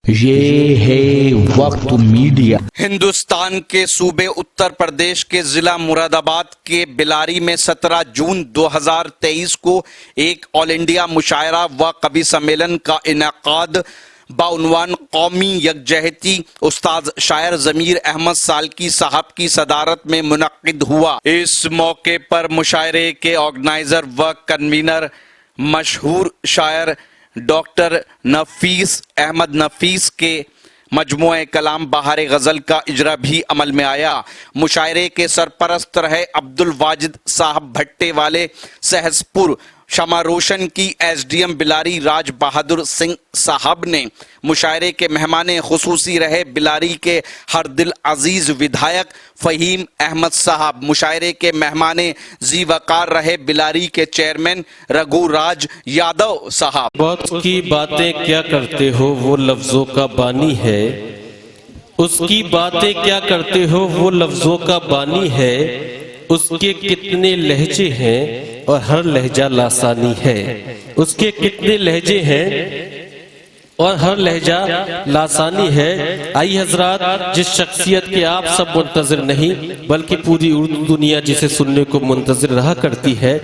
ये है वक्त मीडिया। हिंदुस्तान के सूबे उत्तर प्रदेश के जिला मुरादाबाद के बिलारी में 17 जून 2023 को एक ऑल इंडिया मुशायरा व कवि सम्मेलन का इनेकाद बाउनवान कौमी यकजहती उस्ताद शायर जमीर अहमद सालकी साहब की सदारत में मुनक्किद हुआ। इस मौके पर मुशायरे के ऑर्गेनाइजर व कन्वीनर मशहूर शायर डॉक्टर नफीस अहमद नफीस के मजमुए कलाम बहार गजल का इजरा भी अमल में आया। मुशायरे के सरपरस्त रहे अब्दुल वाजिद साहब भट्टे वाले सहसपुर। शमा रोशन की एसडीएम बिलारी राज बहादुर सिंह साहब ने। मुशायरे के मेहमान खुसूसी रहे बिलारी के हर दिल अजीज विधायक फहीम अहमद साहब। मुशायरे के मेहमान जी वकार रहे बिलारी के चेयरमैन रघुराज यादव साहब। वक्त की बातें क्या करते हो वो लफ्जों का बानी है, उसकी बातें क्या करते हो वो लफ्जों का बानी है, उसके कितने लहजे हैं और हर लहजा लासानी है, उसके कितने लहजे हैं और हर लहजा लासानी है। आई हजरात, जिस शख्सियत के आप सब मुंतजर नहीं बल्कि पूरी उर्दू दुनिया जिसे सुनने को मुंतजर रहा करती है,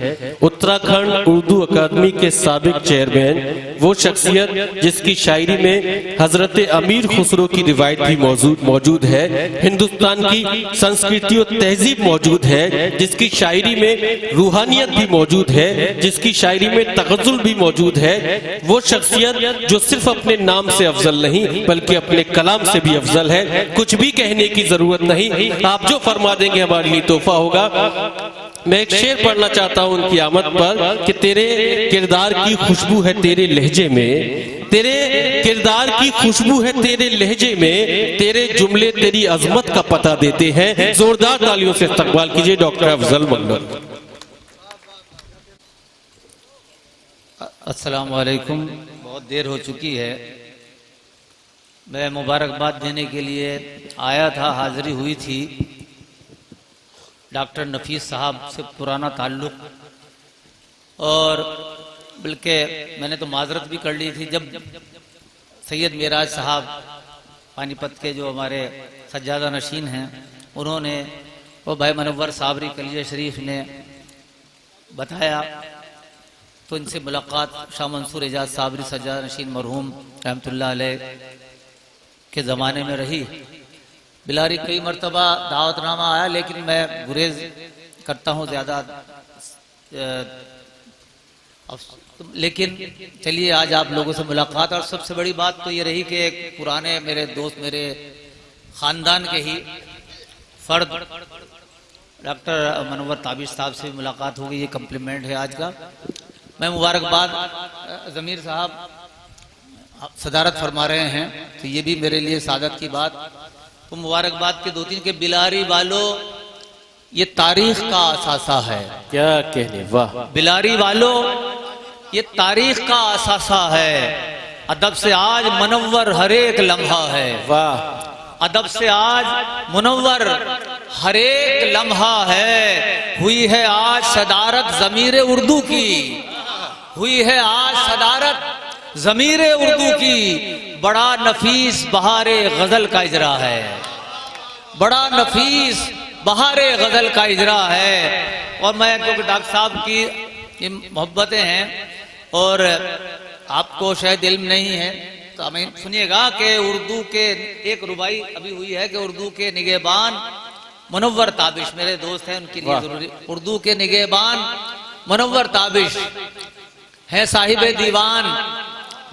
उत्तराखंड उर्दू अकादमी के साबिक चेयरमैन, वो शख्सियत जिसकी शायरी में हजरत अमीर खुसरो की रिवायत भी मौजूद है, हिंदुस्तान की संस्कृति और तहजीब मौजूद है, जिसकी शायरी में रूहानियत भी मौजूद है, जिसकी शायरी में तगज़ुल भी मौजूद है, वो शख्सियत जो सिर्फ अपने नाम से अफजल नहीं बल्कि अपने कलाम से भी अफजल है। कुछ भी कहने की जरूरत नहीं, आप जो फरमा देंगे हमारे लिए तोहफा होगा। मैं एक शेर पढ़ना चाहता हूं उनकी आमद पर कि तेरे किरदार की खुशबू है तेरे लहजे में, तेरे किरदार की खुशबू है तेरे लहजे में, तेरे जुमले तेरी अजमत का पता देते हैं। जोरदार तालियों से इस्तकबाल कीजिए डॉक्टर अफजल मंगल। अस्सलाम वालेकुम। बहुत देर हो चुकी है, मैं मुबारकबाद देने के लिए आया था, हाजिरी हुई थी। डॉक्टर नफीस साहब से पुराना ताल्लुक, और बल्कि मैंने तो माजरत भी कर ली थी जब सैयद मेराज साहब पानीपत के जो हमारे सज्जादा नशीन हैं, उन्होंने वो भाई मनव्वर साबरी कलिया शरीफ ने बताया तो इनसे मुलाकात शाह मंसूर एजाज साबरी सज्जादा नशीन मरहूम रहमतुल्लाह अलैह के ज़माने में रही। बिलारी कई मरतबा दावतनामा आया, लेकिन मैं गुरेज करता हूँ ज़्यादा। लेकिन चलिए आज आप लोगों से मुलाकात, और सबसे बड़ी बात तो ये रही कि एक पुराने मेरे दोस्त, मेरे ख़ानदान के ही फ़र्द डॉक्टर मनव्वर ताबिश साहब से मुलाकात हो गई। ये कम्प्लीमेंट है आज का। मैं मुबारकबाद, ज़मीर साहब सदारत फरमा रहे हैं तो ये भी मेरे लिए सादत की बात। तो मुबारकबाद के 2-3 के बिलारी वालों, ये तारीख का असासा है। क्या कहने, वाह। बिलारी वालों, ये तारीख का असासा है। अदब से आज मुनव्वर हर एक लम्हा है, वाह। अदब से आज मुनव्वर हर एक लम्हा है। हुई है आज सदारत ज़मीर उर्दू की, हुई है आज सदारत ज़मीर उर्दू की। बड़ा नफीस बहारे गजल का इजरा है, बड़ा नफीस बहारे गजल का इजरा है। और मैं, क्योंकि डॉक्टर साहब की ये मोहब्बतें हैं और आपको शायद इल्म नहीं है, तो हमें सुनिएगा कि उर्दू के एक रुबाई अभी हुई है कि उर्दू के निगहबान मुनव्वर ताबिश, मेरे दोस्त हैं उनके लिए जरूरी, उर्दू के निगहबान मुनव्वर ताबिश है साहिबे दीवान,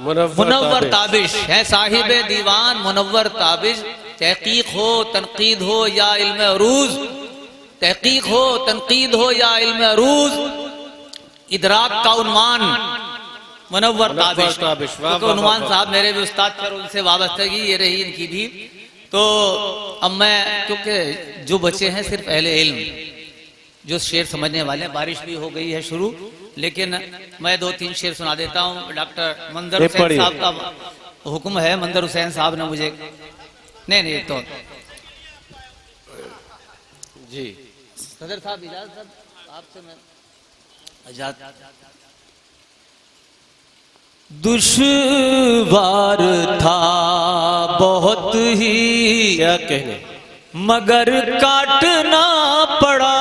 मुनव्वर ताबिश है साहिबे दीवान मुनव्वर ताबिश। तहकीक हो तनकीद हो या इल्म अरूज, तहकीक हो तनकीद हो या इल्म अरूज, इदराक का उन्वान मुनव्वर ताबिश। क्योंकि उन्वान साहब मेरे भी उस्ताद थे, उनसे वाबस्तगी ये रही इनकी भी। तो अब मैं, क्योंकि जो बच्चे हैं सिर्फ अहले इल्म, जो शेर समझने वाले हैं, बारिश भी हो गई है शुरू, लेकिन मैं 2-3 शेर सुना देता हूँ। डॉक्टर मंदर हुसैन साहब का हुक्म है, मंदर हुसैन साहब ने मुझे, नहीं तो जी सदर साहब इजाजत साहब आपसे मैं इजाजत। दुश्वार था बहुत ही, क्या कहने, मगर काटना पड़ा।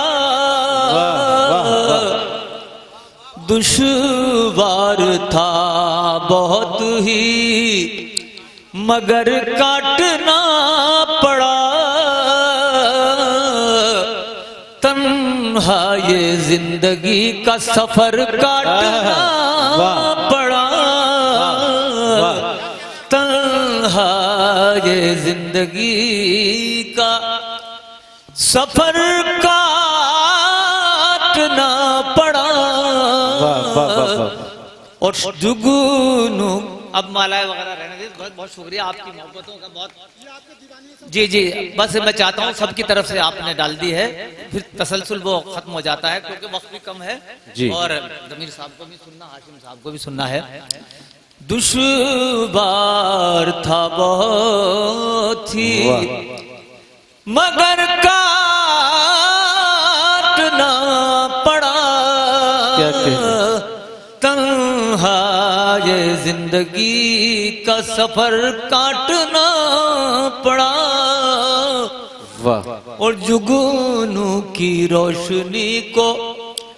दुश्वार था बहुत ही, मगर काटना पड़ा। तन्हा ये जिंदगी का सफर काटना पड़ा। तन्हा ये जिंदगी का सफर काटना पड़ा। और जुगनू, अब मालाएं वगैरह रहने दीजिए। बहुत बहुत शुक्रिया आपकी मोहब्बतों का, बहुत जी जी। बस मैं चाहता हूँ सबकी तरफ से आपने डाल दी है, फिर तसलसल वो खत्म हो जाता है क्योंकि वक्त भी कम है जी। और जमीर साहब को भी सुनना, हाशिम साहब को भी सुनना है। दुश्वार था बहुत ही, मगर काटना पड़ा। क्या कहना, तन्हा ये जिंदगी का सफर काटना पड़ा। वाह, और जुगनू की रोशनी को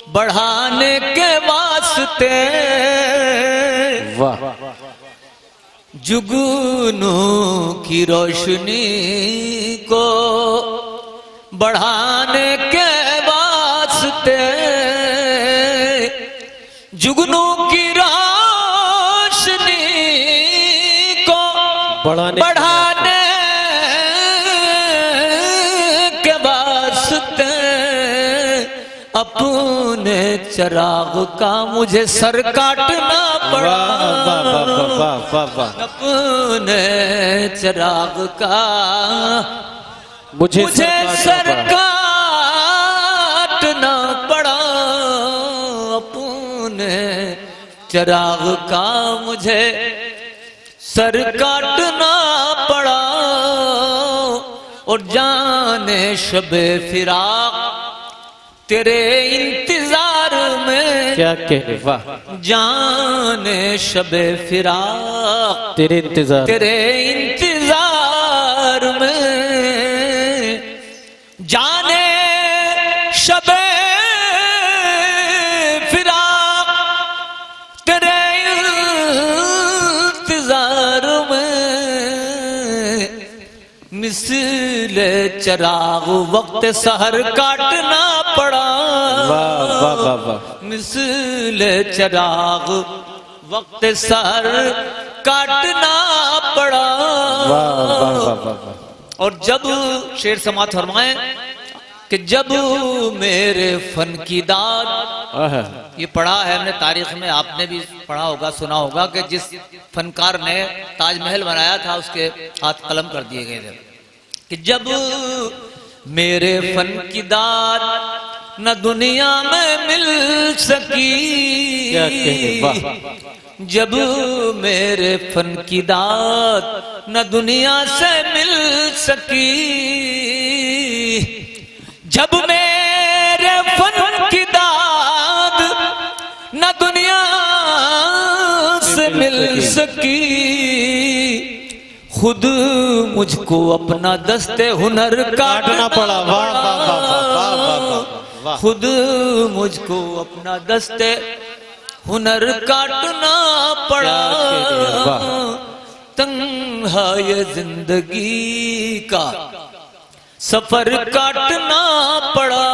बढ़ाने के वास्ते, वाह, जुगनू की रोशनी को बढ़ाने के वास्ते, जुगनू की रोशनी को बढ़ाने के वास्ते, अपने चिराग का मुझे सर काटना पड़ा। अपने चिराग का मुझे सर काटना पड़ा। अपने चिराग का मुझे सर काटना पड़ा। और जाने शबे फिराक तेरे इंतजार में, क्या कहने, वाह, जाने शबे फिराक तेरे इंतजार में, जाने शबे फिराक तेरे इंतजार में, मिसले चिराग वक्त सहर काटना पड़ा। वाह वाह वाह वाह, मिसले चिराग वक्त सहर काटना पड़ा। वाह वाह वाह वाह। और जब शेर समात फरमाए कि जब मेरे फन की दाद, ये पढ़ा है हमने तारीख में, आपने भी पढ़ा होगा, सुना होगा कि जिस फनकार ने ताजमहल बनाया था उसके हाथ कलम कर दिए गए थे कि जब मेरे फन की दाद न दुनिया में मिल सकी, क्या कहने, वाह, जब मेरे फन की दाद न दुनिया से मिल सकी, जब मेरे फन की दाद न दुनिया से मिल सकी, खुद मुझको अपना दस्ते हुनर काटना पड़ा। वाह वाह वाह वाह वाह वाह, खुद मुझको अपना दस्ते हुनर काटना पड़ा। तन्हा ये जिंदगी का सफर काटना पड़ा।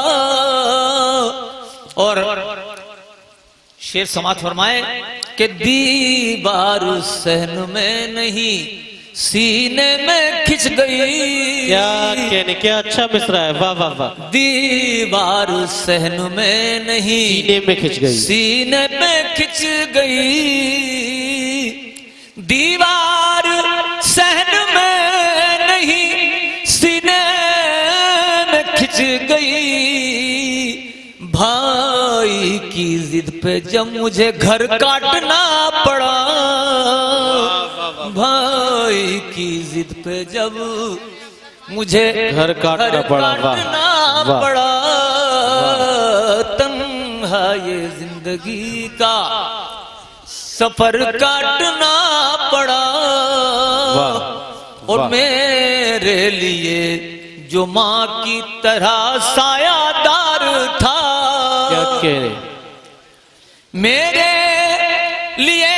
और शेर समात फरमाए कि दीवार सहन में नहीं सीने में खिंच गई। क्या कहने, क्या अच्छा मिसरा है, वाह वाह वाह। दीवार सहन में नहीं सीने में खिंच गई, सीने में खिंच गई, दीवार सहन में नहीं सीने में खिंच गई। भाई की जिद पे जब मुझे घर काटना पड़ा, भाई की जिद पे जब मुझे घर काटना पड़ा, पड़ा। तन्हा ये जिंदगी का सफर काटना पड़ा। और मेरे लिए जो माँ की तरह सायादार था, क्या कह रहे? मेरे लिए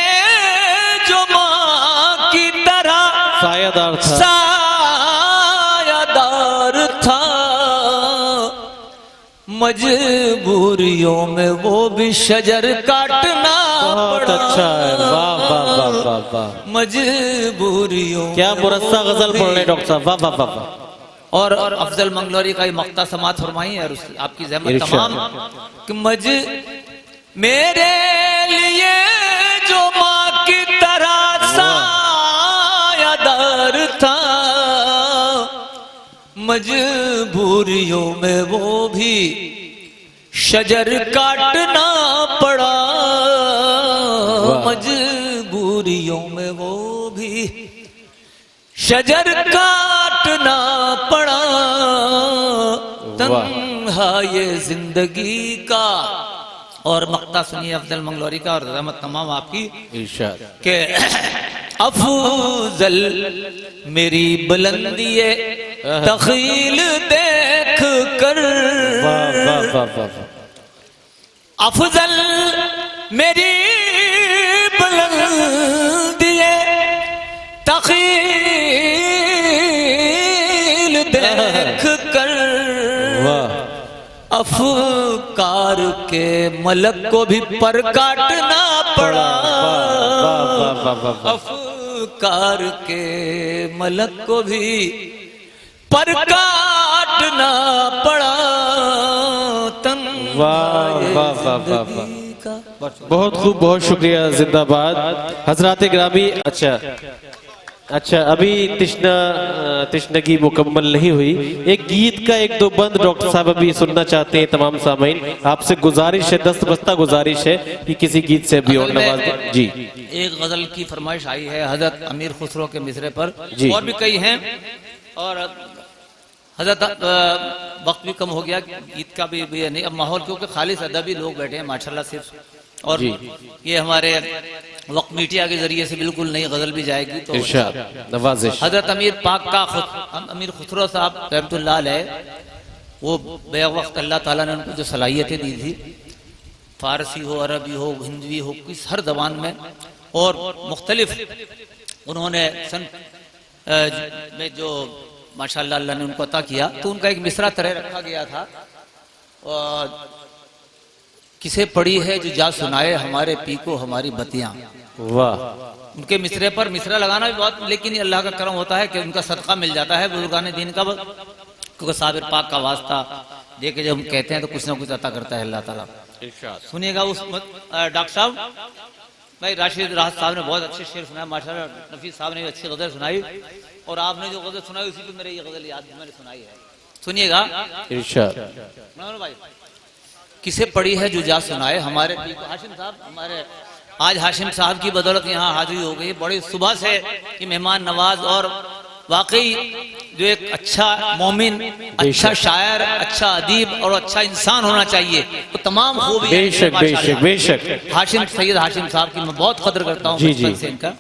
जो माँ की तरह सायादार था, सायादार था, मजबूरियों में वो भी शजर काटना बहुत पड़ा। अच्छा है, वाह वाह वाह वाह वाह, मजबूरियों क्या मुरस्सा गजल पढ़ रहे डॉक्टर साहब, वाह वाह वाह वाह। और अफजल मंगलोरी का ये मक्ता समात फरमाई है, और आपकी ज़हमत तमाम कि मेरे लिए जो माँ की तरह सायादार था, मजबूरियों में वो भी शजर काटना पड़ा, मजबूरियों में वो भी शजर काटना पड़ा, तन्हा ये जिंदगी का। और मक्ता सुनिए अफजल मंगलोरी का, और रहमत तमाम आपकी इरशाद के अफजल मेरी बुलंदी तखील देख कर, वाह वाह वाह वाह, अफजल मेरी बुलंदी तखील देख कर, वाह, अफकार के मलक को भी पर काटना पड़ा, अफकार के मलक को भी पर काटना पड़ा, वाह वाह वाह वाह वाह, बहुत खूब, बहुत शुक्रिया, जिंदाबाद हजरात ग्रामी। अच्छा अभी तिश्नगी मुकम्मल नहीं हुई, एक गीत का एक दो बंद डॉक्टर साहब अभी सुनना चाहते हैं। तमाम सामीन आपसे गुजारिश है, दस्तबस्ता गुजारिश है कि किसी गीत से भी और नवाज जी। एक गजल की फरमाइश आई है हजरत अमीर खुसरो के मिसरे पर, और भी कई हैं, और हजरत वक्त भी कम हो गया, गीत का भी नहीं अब माहौल, क्योंकि खालिस अदबी लोग बैठे हैं माशाल्लाह सिर्फ, और ये हमारे वक्त मीडिया के जरिए से बिल्कुल नई गजल भी जाएगी। तो नवाजिश हजरत अमीर पाक का अमीर खुसरो साहब रहमतुल्लाह अलैह, वो बे वक्त अल्लाह ताला ने उनको जो सलाहियतें दी थी, फारसी हो, अरबी हो, हिंदी हो, किस हर जबान में, और मुख्तलिफ उन्होंने सन में जो माशाल्लाह अल्लाह ने उनको अता किया, तो उनका एक मिसरा तरह रखा गया था, और किसे पड़ी है जो जा सुनाए हमारे पी को हमारी बतियां। वाह, उनके मिसरे पर मिसरा लगाना भी बहुत, लेकिन अल्लाह का करम होता है कि उनका सदका मिल जाता है बुजुर्गान दीन का, क्योंकि साबिर पाक का वास्ता दे के जब हम कहते हैं तो कुछ ना कुछ अता करता है अल्लाह ताला। सुनिएगा उस डॉक्टर साहब भाई राशिद राहत साहब ने बहुत अच्छे शेर सुनाए माशाल्लाह, नफीस साहब ने भी अच्छी गजल सुनाई, और आपने जो गजल सुनाई उसी पे मेरे ये गजल याद मैंने सुनाई है। सुनिएगा भाई, किसे पड़ी है जो जा सुनाए हमारे हाशिम साहब, हमारे आज हाशिम साहब की बदौलत यहाँ हाजिरी हो गई, बड़ी सुबह से कि मेहमान नवाज, और वाकई जो एक अच्छा मोमिन, अच्छा शायर, अच्छा अदीब और अच्छा इंसान होना चाहिए, तो तमाम खूबी बेशक बेशक बेशक। हाशिम सैयद हाशिम साहब की मैं बहुत कदर करता हूँ बचपन से इनका,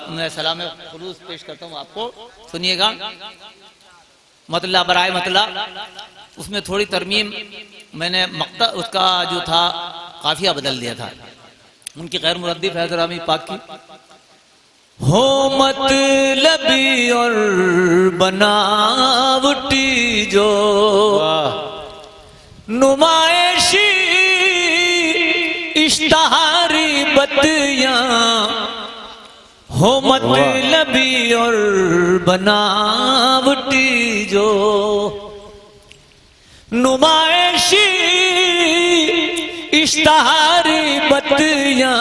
मैं सलाम खुलूस पेश करता हूँ आपको। सुनिएगा मतलब बराए मतलब, उसमें थोड़ी तरमीम मैंने मक्ता उसका जो था काफिया बदल दिया था, उनकी गैर मुरद्दिफ है जरामी पाक की। हो मतलबी और बनावटी जो नुमाइशी इश्तहारी बतियां, हो मतलबी और बनावटी जो नुमाइशी इश्तहारी बतियां,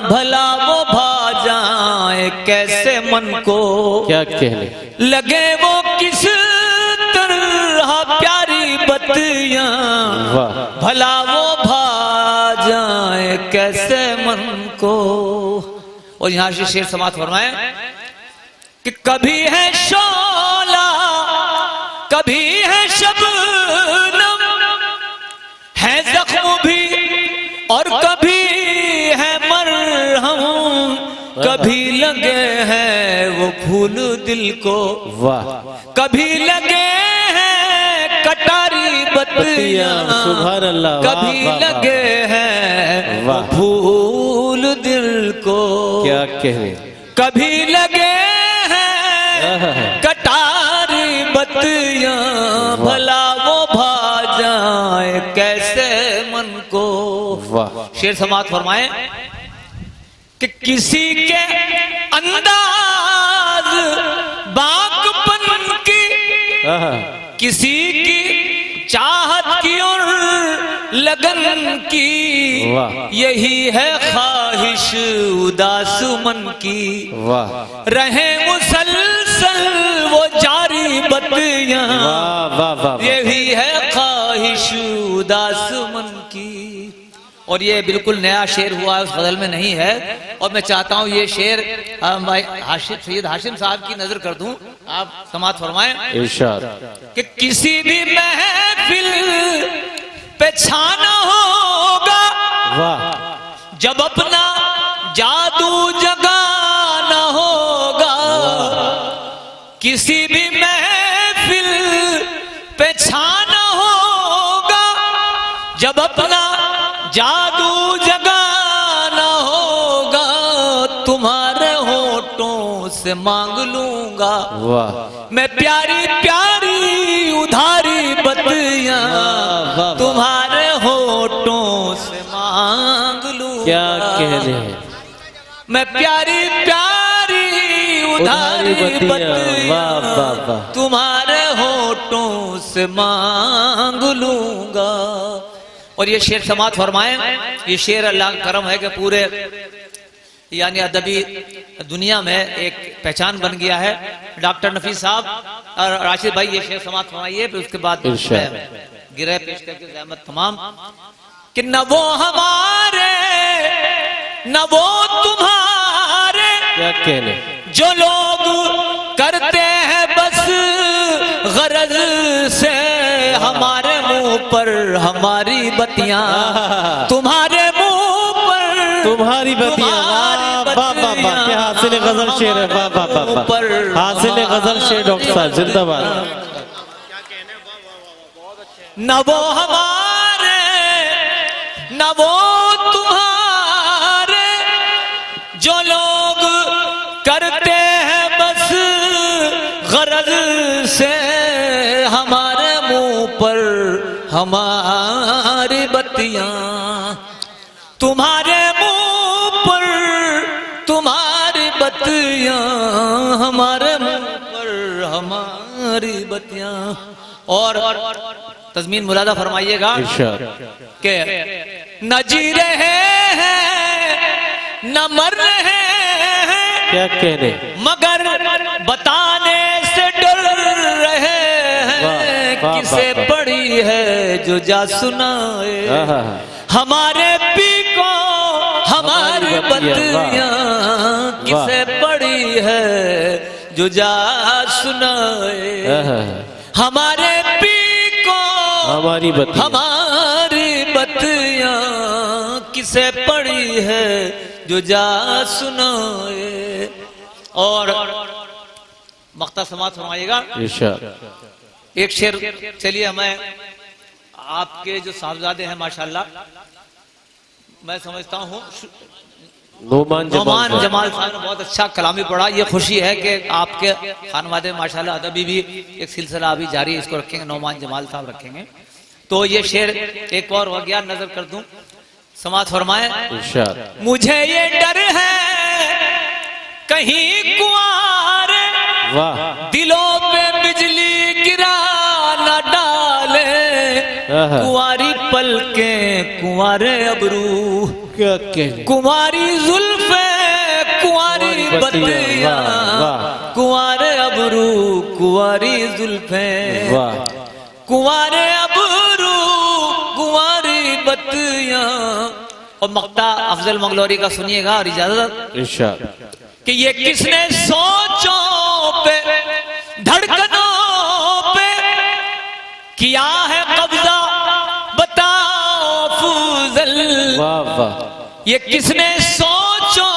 भला वो भा जाए कैसे मन को, क्या कहने लगे वो किस तरह प्यारी बतियां, भला वो भा जाए कैसे मन को। और यहाँ से शेर समात फरमाए कि कभी है शोला कभी है शबनम, है जख्म भी और कभी है मरहम, कभी लगे हैं वो फूल फूल दिल को, वाह कभी लगे हैं कटारी बत्तियां, सुभान अल्लाह, वाह, कभी वाह, वाह। लगे हैं वाह। फूल दिल को, क्या कहने। कभी लगे हैं कटारी बत्तियां, भला वो भा जाए कैसे मन को। वाह शेर समाप्त फरमाए कि किसी के अंदाज बाकपन की, किसी की चाहत की और लगन की, वाह। यही है ख्वाहिश उदास मन की। वाह रहे मुसलसल वो जारी बत्तियां, वाह वाह वाह। यही है ख्वाहिश उदास मन की। और ये बिल्कुल नया शेर हुआ, उस गजल में नहीं है। और मैं चाहता हूँ ये शेर भाई हाशिम, सैयद हाशिम साहब की नजर कर दूं, आप समात फरमाएं। इरशाद। कि किसी भी महफिल पे छाना होगा, वाह जब अपना जादू जगाना होगा। किसी भी महफिल पे छाना होगा, जब अपना जादू जगाना होगा। तुम्हारे होठों से मांग लूंगा वाह। मैं प्यारी प्यारी उधारी बत्तियां, तुम्हारे होठों से मांग लूंगा। क्या कहने हैं। मैं प्यारी प्यारी उधारी बत्तियां, वाह वाह वाह। तुम्हारे होठों से मांग लूंगा। और ये शेर समात फरमाएं। ये शेर अल्लाह का करम है कि पूरे यानी अदबी दुनिया में एक पहचान बन गया है। डॉक्टर नफीस साहब और राशिद भाई ये शेर समात फरमाइए, फिर उसके बाद गिरह पेश करके ज़हमत तमाम। कि न वो हमारे न वो तुम्हारे, क्या कहने। जो लोग करते हैं बस गरज से, हमारे मुंह पर हमारी बत्तियां, तुम्हारे मुंह पर तुम्हारी बत्तियां। वाह वाह वाह वाह। क्या हासिल गजल शेर है। वाह वाह वाह वाह। हासिल गजल शेर डॉक्टर साहब जिंदाबाद। न वो हमारे न वो तुम्हारे, जो लोग करते हैं बस गरज से, हमारे मुंह पर हमारी बत्तियां, तुम्हारे मुंह पर तुम्हारी बत्तियां, हमारे मुंह पर हमारी बत्तियां। और तज़मीन मुलादा फरमाइएगा कि न जी रहे हैं न मर रहे हैं, क्या कहने। मगर बताने से डर रहे हैं। किसे पड़ी है जो जा सुनाए, हमारे पी को हमारी बत्तियां, किसे पड़ी है जो जा सुनाए। हमारे पी को हमारी बत्तियां, हमारी बत्तियां, किसे पड़ी है जो जा सुनाए। और मख्ता समात फरमाइएगा। एक शेर चलिए, हमें आपके जो साहबजादे हैं माशाल्लाह, मैं समझता हूँ नोमान जमाल साहब ने बहुत अच्छा कलामी पढ़ा। ये खुशी है कि आपके खानवादे माशाल्लाह अदबी भी एक सिलसिला अभी जारी है, इसको रखेंगे, नोमान जमाल साहब रखेंगे। तो ये शेर एक और हो गया, नजर कर दूं, समात फरमाए। मुझे ये डर है कहीं कुंवारे, दिलों पे बिजली गिरा न डाले, कुंवारी पलकें कुंवारे अबरू, कुंवारी जुल्फे कुंवारी बत्तियां, कुंवारे अबरू कुंवारी जुल्फे, कुंवारे अबरू कुंवारी बत्तियां। और मक्ता अफजल मंगलौरी का सुनिएगा और इजाजत कि ये किसने सोचों पे धड़कनों पे किया है कब्जा, बताओ फूजल। ये किसने सोचों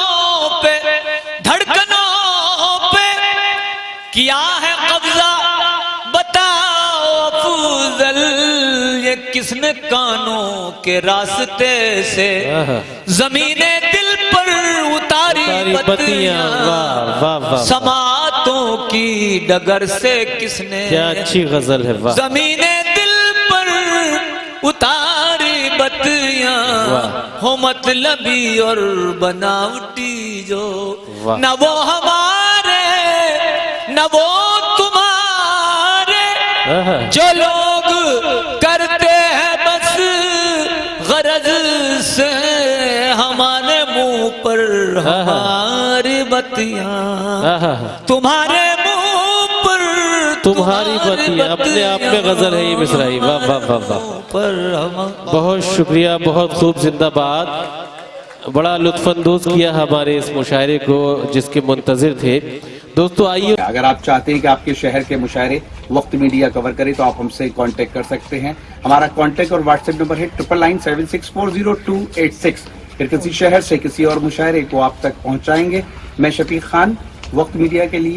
पे धड़कनों पे किया है कब्जा बताओ अफजल, ये किसने कानों के रास्ते से जमीने दिल पर उतारी बत्तियां, वाह वाह वाह, समातों की डगर से किसने, क्या अच्छी गजल है, वाह। जमीने दिल पर उतारी बत्तियां, हो मतलबी और बनावटी जो, वाह। न वो हमारे न वो तुम्हारे, जो लोग करते हैं बस गरज से हमारे मुंह पर हमारी बत्तियां, तुम्हारे मुंह पर तुम्हारी बत्तियां, अपने आप में गजल है ये मिसराई, वाह वाह वाह वाह। पर बहुत शुक्रिया, बहुत खूब, जिंदाबाद। बड़ा लुत्फानंदोज किया हमारे इस मुशायरे को जिसके मुंतजिर थे। दोस्तों आइए, अगर आप चाहते हैं कि आपके शहर के मुशायरे वक्त मीडिया कवर करे तो आप हमसे कांटेक्ट कर सकते हैं। हमारा कांटेक्ट और व्हाट्सएप नंबर है 9997640286। फिर किसी शहर से किसी और मुशायरे को आप तक पहुंचाएंगे। मैं शफीक खान, वक्त मीडिया के लिए।